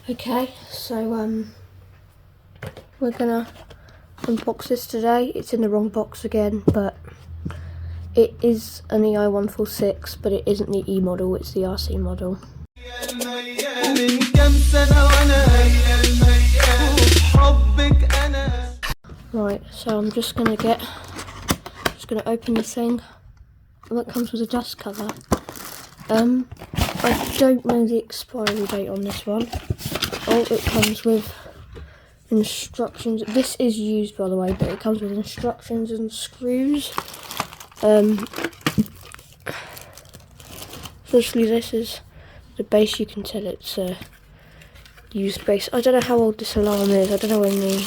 Okay, so we're gonna unbox this today. It's in the wrong box again, but it is an Ei146, but it isn't the E model, it's the RC model. Right, so I'm just gonna open the thing. And it comes with a dust cover. I don't know the expiry date on this one. Oh, it comes with instructions. This is used, by the way, but it comes with instructions and screws. Firstly, this is the base. You can tell it's a used base. I don't know how old this alarm is. I don't know when the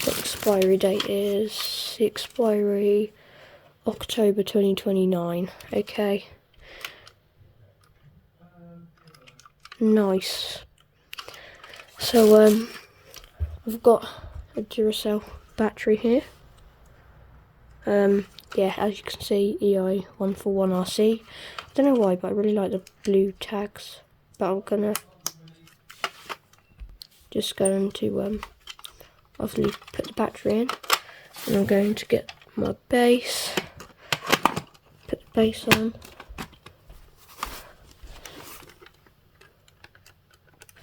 expiry date is. The expiry, October 2029. Okay. Nice. So I've got a Duracell battery here. Yeah, as you can see, Ei146RC. I don't know why, but I really like the blue tags. But I'm just going to obviously put the battery in, and I'm going to get my base. Put the base on.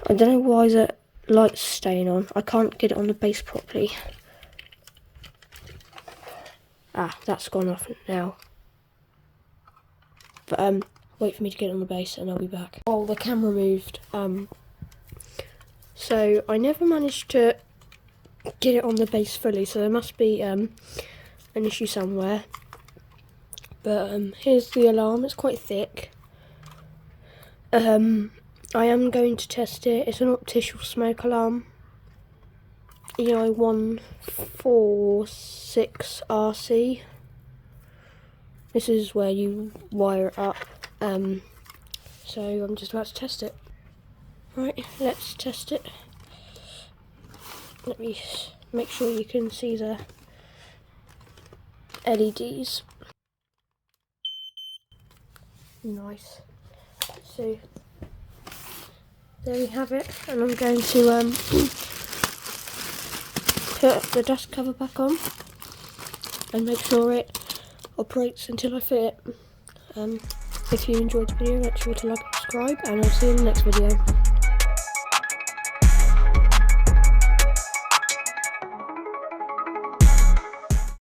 I don't know why the light's staying on. I can't get it on the base properly. Ah, that's gone off now. But wait for me to get on the base and I'll be back. Oh, the camera moved. So I never managed to get it on the base fully, so there must be an issue somewhere. But here's the alarm. It's quite thick. I am going to test it. It's an optical smoke alarm. Ei146RC. This is where you wire it up. So I'm just about to test it. Right, let's test it. Let me make sure you can see the LEDs. Nice. So there we have it, and I'm going to put the dust cover back on and make sure it operates until I fit it. If you enjoyed the video, make sure to like and subscribe, and I'll see you in the next video.